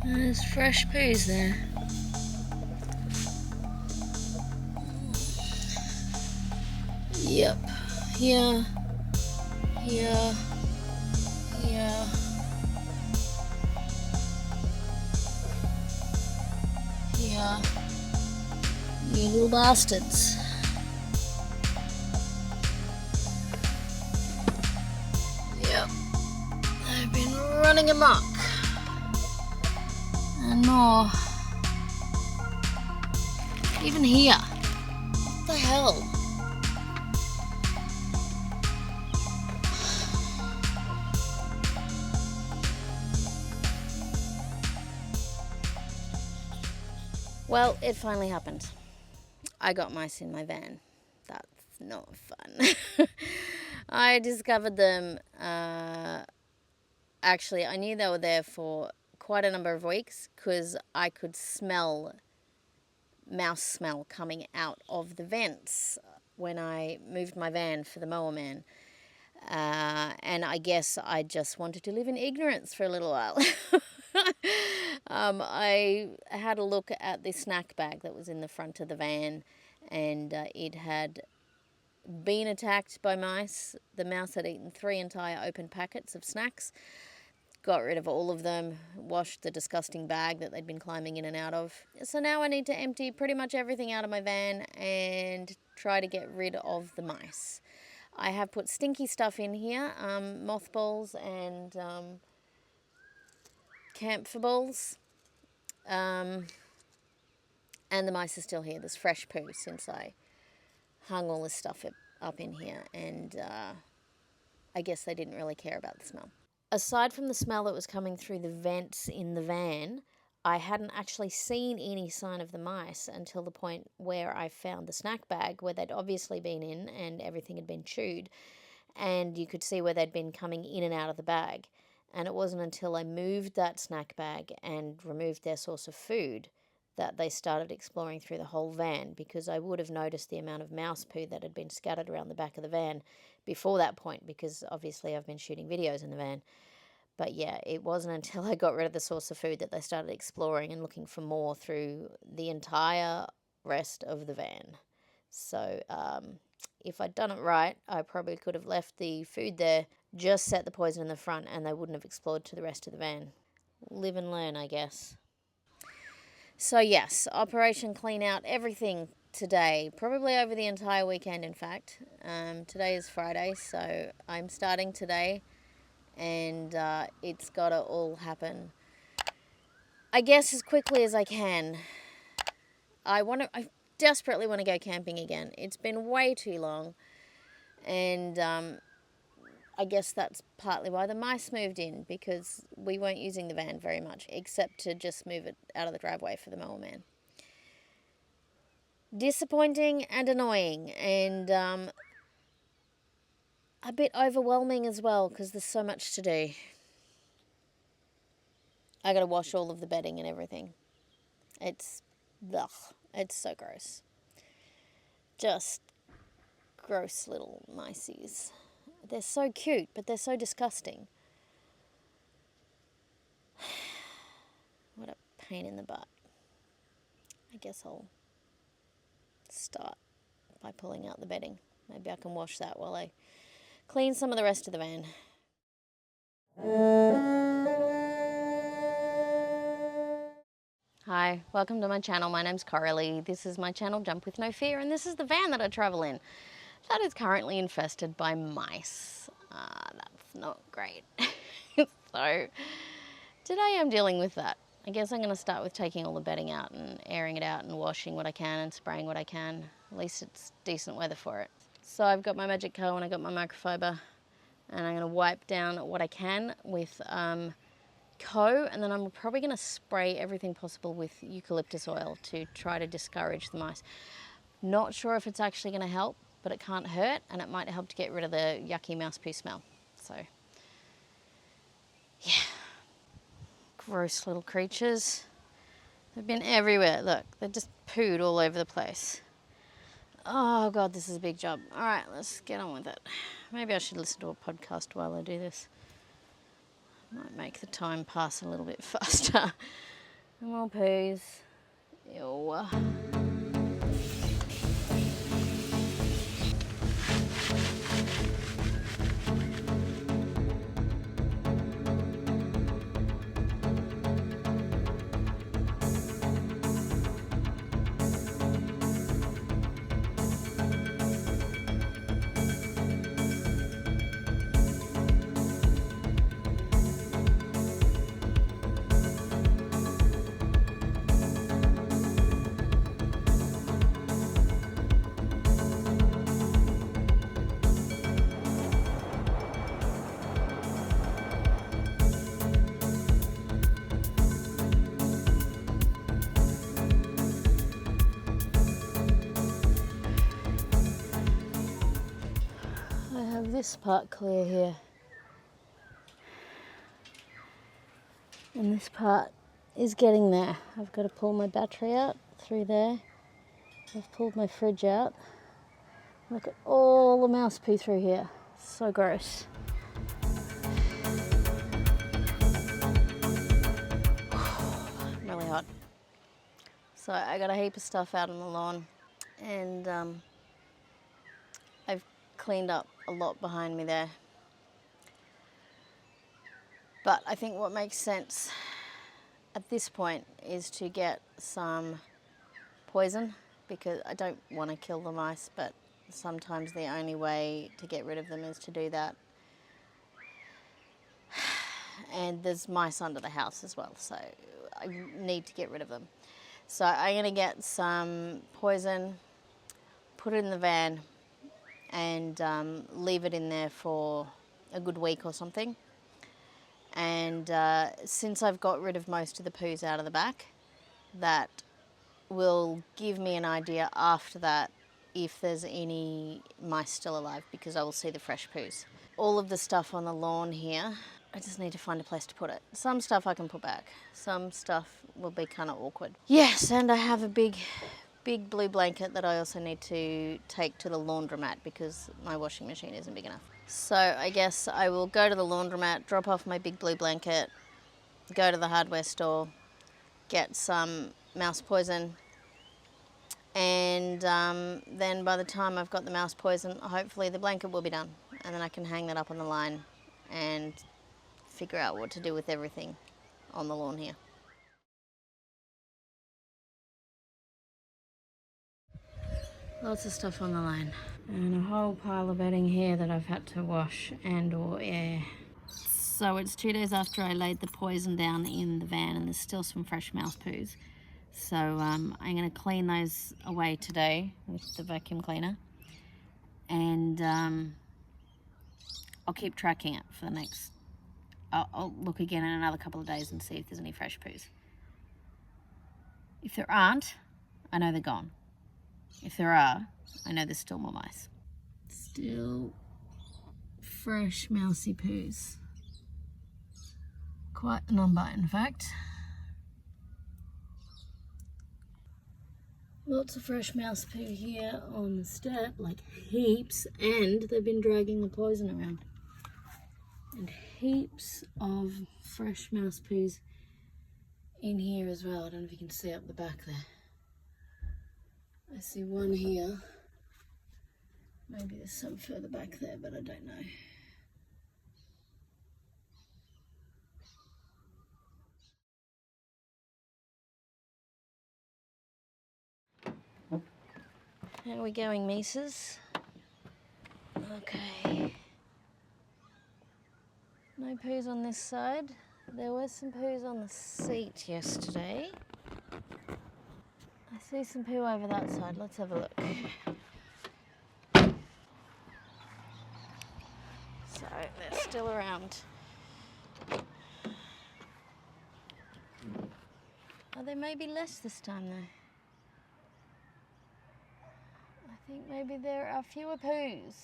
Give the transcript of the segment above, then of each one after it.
There's fresh peas there. Yep. Here. Here. Here. Here. You little bastards. Yep. They've been running amok. And more. Even here. What the hell? Well, it finally happened. I got mice in my van. That's not fun. I discovered them. Actually, I knew they were there for quite a number of weeks because I could smell mouse smell coming out of the vents when I moved my van for the mower man. And I guess I just wanted to live in ignorance for a little while. I had a look at the snack bag that was in the front of the van, and it had been attacked by mice. The mouse had eaten 3 entire open packets of snacks, got rid of all of them, washed the disgusting bag that they'd been climbing in and out of. So now I need to empty pretty much everything out of my van and try to get rid of the mice. I have put stinky stuff in here, mothballs and camphor balls, and the mice are still here. There's fresh poo since I hung all this stuff up in here, and I guess they didn't really care about the smell. Aside from the smell that was coming through the vents in the van, I hadn't actually seen any sign of the mice until the point where I found the snack bag where they'd obviously been in and everything had been chewed, and you could see where they'd been coming in and out of the bag. And it wasn't until I moved that snack bag and removed their source of food that they started exploring through the whole van, because I would have noticed the amount of mouse poo that had been scattered around the back of the van before that point, because obviously I've been shooting videos in the van. But yeah, it wasn't until I got rid of the source of food that they started exploring and looking for more through the entire rest of the van. So if I'd done it right, I probably could have left the food there, just set the poison in the front, and they wouldn't have explored to the rest of the van. Live and learn, I guess. So yes, Operation Clean Out everything today, probably over the entire weekend in fact. Today is Friday, so I'm starting today, and it's got to all happen, I guess, as quickly as I can. I desperately want to go camping again. It's been way too long, and I guess that's partly why the mice moved in, because we weren't using the van very much, except to just move it out of the driveway for the mower man. Disappointing and annoying, and a bit overwhelming as well, because there's so much to do. I got to wash all of the bedding and everything. It's so gross. Just gross little miceys. They're so cute, but they're so disgusting. What a pain in the butt. I guess I'll start by pulling out the bedding. Maybe I can wash that while I clean some of the rest of the van. Hi, welcome to my channel. My name's Coralie. This is my channel, Jump With No Fear, and this is the van that I travel in. That is currently infested by mice. That's not great. So today I'm dealing with that. I guess I'm going to start with taking all the bedding out and airing it out and washing what I can and spraying what I can. At least it's decent weather for it. So I've got my Magic Co and I've got my microfiber, and I'm going to wipe down what I can with Co, and then I'm probably going to spray everything possible with eucalyptus oil to try to discourage the mice. Not sure if it's actually going to help, but it can't hurt, and it might help to get rid of the yucky mouse poo smell. So, yeah. Gross little creatures. They've been everywhere. Look, they just pooed all over the place. Oh, God, this is a big job. All right, let's get on with it. Maybe I should listen to a podcast while I do this. Might make the time pass a little bit faster. More poos. Ew. I have this part clear here, and this part is getting there. I've got to pull my battery out through there. I've pulled my fridge out. Look at all the mouse poo through here. So gross. Really hot. So I got a heap of stuff out on the lawn, and I've cleaned up a lot behind me there. But I think what makes sense at this point is to get some poison, because I don't want to kill the mice, but sometimes the only way to get rid of them is to do that. And there's mice under the house as well, so I need to get rid of them. So I'm going to get some poison, put it in the van, and leave it in there for a good week or something. And since I've got rid of most of the poos out of the back, that will give me an idea after that if there's any mice still alive, because I will see the fresh poos. All of the stuff on the lawn here, I just need to find a place to put it. Some stuff I can put back. Some stuff will be kind of awkward. Yes, and I have a big blue blanket that I also need to take to the laundromat because my washing machine isn't big enough. So I guess I will go to the laundromat, drop off my big blue blanket, go to the hardware store, get some mouse poison, and then by the time I've got the mouse poison, hopefully the blanket will be done, and then I can hang that up on the line and figure out what to do with everything on the lawn here. Lots of stuff on the line. And a whole pile of bedding here that I've had to wash and or air. So it's 2 days after I laid the poison down in the van, and there's still some fresh mouse poos. So I'm going to clean those away today with the vacuum cleaner. And I'll keep tracking it for the next... I'll look again in another couple of days and see if there's any fresh poos. If there aren't, I know they're gone. If there are, I know there's still more mice. Still fresh mousy poos. Quite a number, in fact. Lots of fresh mouse poo here on the step, like heaps, and they've been dragging the poison around. And heaps of fresh mouse poos in here as well. I don't know if you can see up the back there. I see one here. Maybe there's some further back there, but I don't know. How are we going, Mises? Okay. No poos on this side. There were some poos on the seat yesterday. I see some poo over that side. Let's have a look. So they're still around. Oh, there may be less this time though. I think maybe there are fewer poos.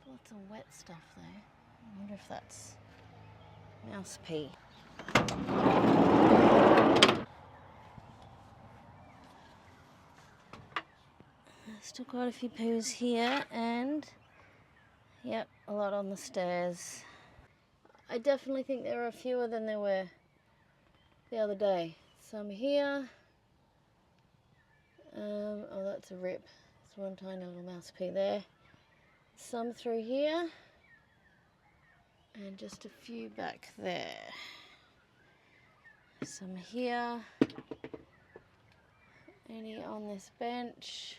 Lots of wet stuff though. I wonder if that's mouse pee. Still quite a few poos here, and yep, a lot on the stairs. I definitely think there are fewer than there were the other day. Some here. Oh, that's a rip. There's one tiny little mouse pea there. Some through here. And just a few back there. Some here. Any on this bench?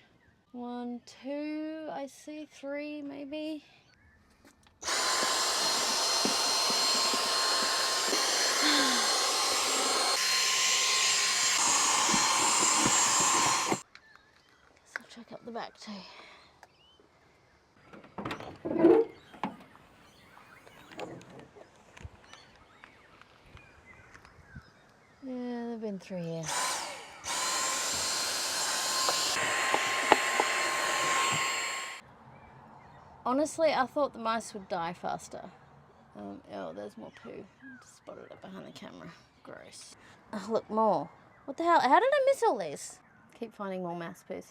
1, 2, I see 3 maybe. Guess I'll check up the back too. Yeah, they've been through here. Honestly, I thought the mice would die faster. Oh, there's more poo. Just spotted it behind the camera. Gross. Oh, look, more. What the hell? How did I miss all these? Keep finding more mouse poos.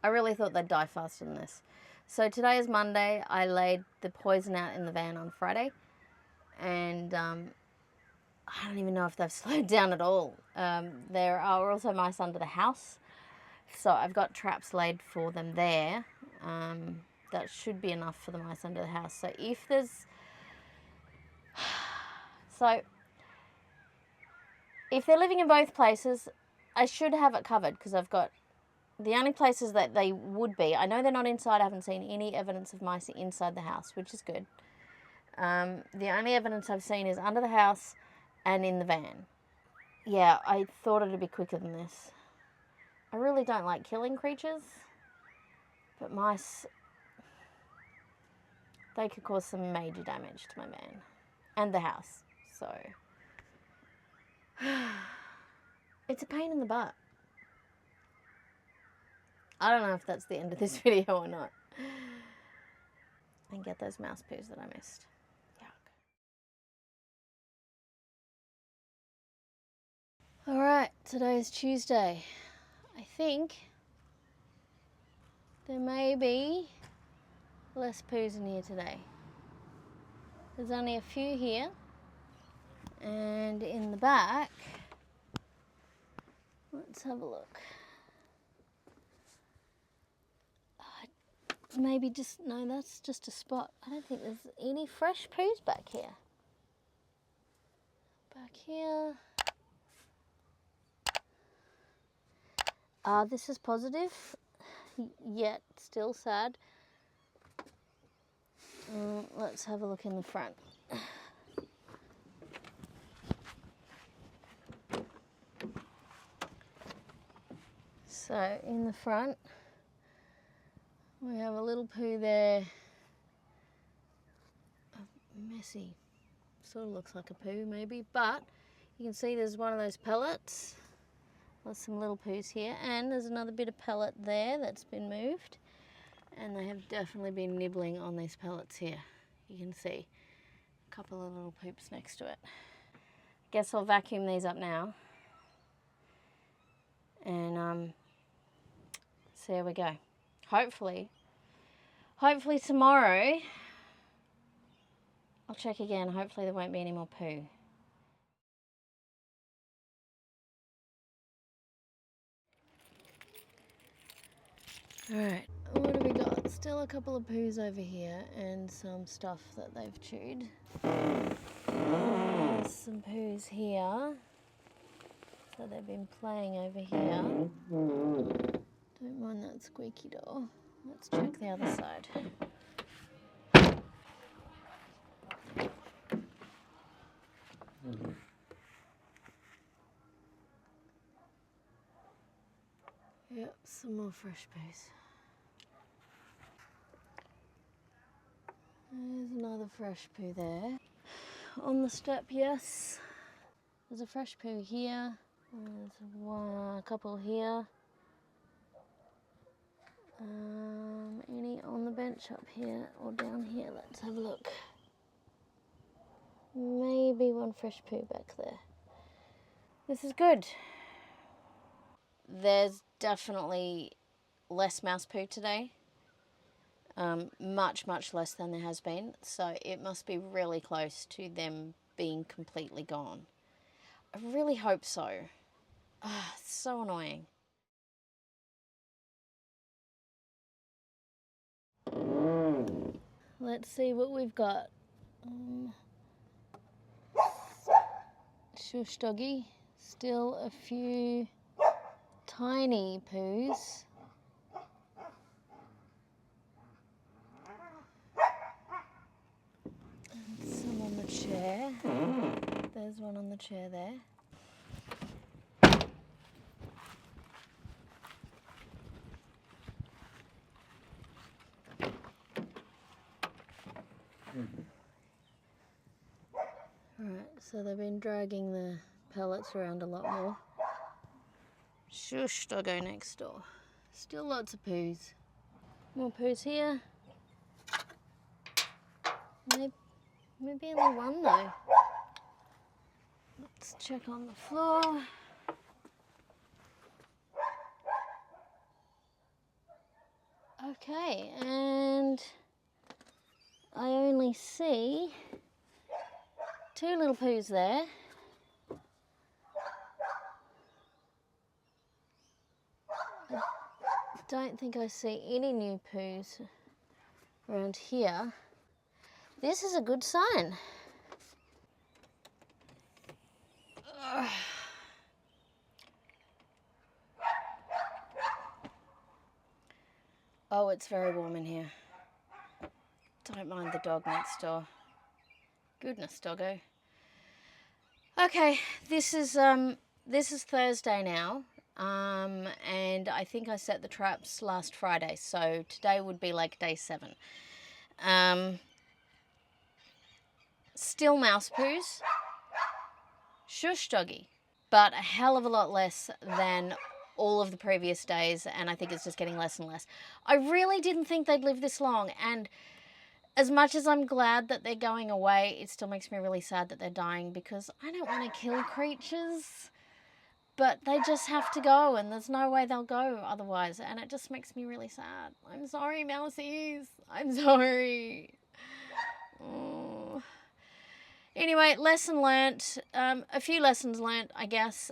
I really thought they'd die faster than this. So today is Monday. I laid the poison out in the van on Friday. And I don't even know if they've slowed down at all. There are also mice under the house. So I've got traps laid for them there. That should be enough for the mice under the house. So if there's... So if they're living in both places, I should have it covered because I've got the only places that they would be. I know they're not inside. I haven't seen any evidence of mice inside the house, which is good. The only evidence I've seen is under the house and in the van. Yeah, I thought it'd be quicker than this. I really don't like killing creatures, but mice, they could cause some major damage to my van and the house. So it's a pain in the butt. I don't know if that's the end of this video or not. And get those mouse poos that I missed. Yuck. Alright, today is Tuesday. I think there may be less poos in here today. There's only a few here. And in the back, let's have a look. Maybe just, no, that's just a spot. I don't think there's any fresh poos back here. Back here. This is positive, yet still sad. Let's have a look in the front. So in the front, we have a little poo there. Messy. Sort of looks like a poo maybe, but you can see there's one of those pellets. There's some little poos here, and there's another bit of pellet there that's been moved. And they have definitely been nibbling on these pellets here. You can see a couple of little poops next to it. Guess I'll vacuum these up now. And so there we go. Hopefully tomorrow, I'll check again. Hopefully there won't be any more poo. Alright, what have we got? Still a couple of poos over here and some stuff that they've chewed. There's some poos here. So they've been playing over here. Don't mind that squeaky door. Let's check the other side. Yep, some more fresh poos. There's another fresh poo there. On the step, yes. There's a fresh poo here. There's a couple here. Any on the bench up here or down here? Let's have a look. Maybe one fresh poo back there. This is good. There's definitely less mouse poo today. Much less than there has been. So it must be really close to them being completely gone. I really hope so. It's so annoying. Let's see what we've got. Shush doggy. Still a few tiny poos. And some on the chair. There's one on the chair there. Alright, so they've been dragging the pellets around a lot more. Shush, doggo next door. Still lots of poos. More poos here. Maybe only one though. Let's check on the floor. Okay, and I only see 2 little poos there. I don't think I see any new poos around here. This is a good sign. Oh, it's very warm in here. Don't mind the dog next door. Goodness, doggo. Okay, this is Thursday now, and I think I set the traps last Friday, so today would be like day 7. Still mouse poos. Shush doggy, but a hell of a lot less than all of the previous days, and I think it's just getting less and less. I really didn't think they'd live this long, and as much as I'm glad that they're going away, it still makes me really sad that they're dying, because I don't want to kill creatures, but they just have to go, and there's no way they'll go otherwise, and it just makes me really sad. I'm sorry, mousies. I'm sorry. Oh. Anyway, lesson learnt. A few lessons learnt, I guess.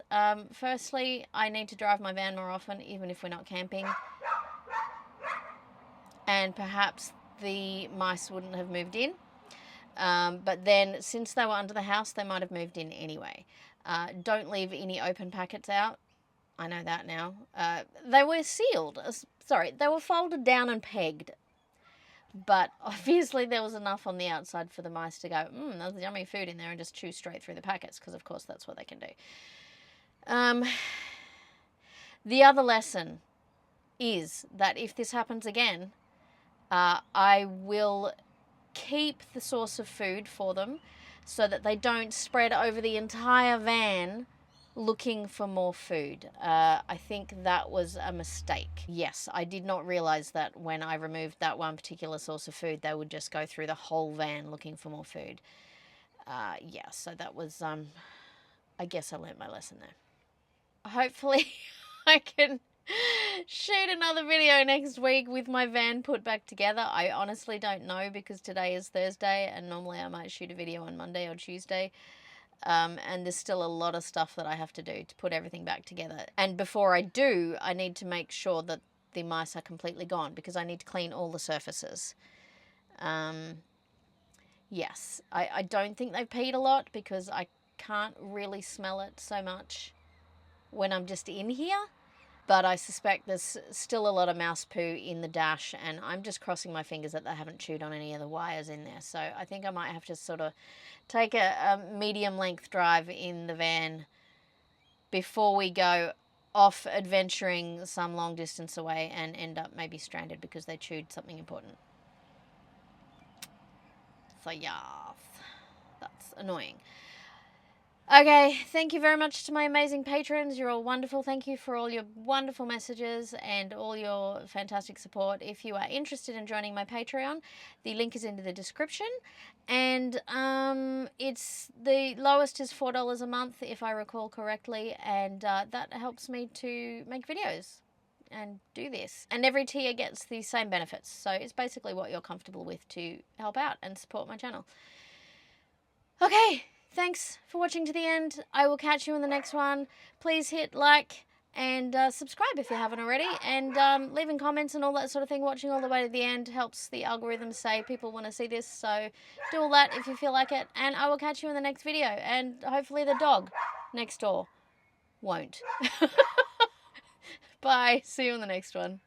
Firstly, I need to drive my van more often, even if we're not camping. And perhaps the mice wouldn't have moved in. But then, since they were under the house, they might have moved in anyway. Don't leave any open packets out. I know that now. They were sealed. They were folded down and pegged. But obviously there was enough on the outside for the mice to go, there's yummy food in there, and just chew straight through the packets, because of course that's what they can do. The other lesson is that if this happens again, I will keep the source of food for them so that they don't spread over the entire van looking for more food. I think that was a mistake. Yes, I did not realize that when I removed that one particular source of food, they would just go through the whole van looking for more food. Yeah, so that was, I guess I learnt my lesson there. Hopefully I can shoot another video next week with my van put back together. I honestly don't know, because today is Thursday and normally I might shoot a video on Monday or Tuesday. And there's still a lot of stuff that I have to do to put everything back together. And before I do, I need to make sure that the mice are completely gone, because I need to clean all the surfaces. Yes, I don't think they've peed a lot, because I can't really smell it so much when I'm just in here. But I suspect there's still a lot of mouse poo in the dash, and I'm just crossing my fingers that they haven't chewed on any of the wires in there. So I think I might have to sort of take a medium length drive in the van before we go off adventuring some long distance away and end up maybe stranded because they chewed something important. So yeah, that's annoying. Okay, thank you very much to my amazing patrons. You're all wonderful. Thank you for all your wonderful messages and all your fantastic support. If you are interested in joining my Patreon, the link is in the description. And it's the lowest is $4 a month, if I recall correctly. And that helps me to make videos and do this. And every tier gets the same benefits. So it's basically what you're comfortable with to help out and support my channel. Okay. thanks for watching to the end. I will catch you in the next one. Please hit like and subscribe if you haven't already, and leaving comments and all that sort of thing. Watching all the way to the end helps the algorithm say people want to see this, so do all that if you feel like it, and I will catch you in the next video, and hopefully the dog next door won't. Bye. See you in the next one.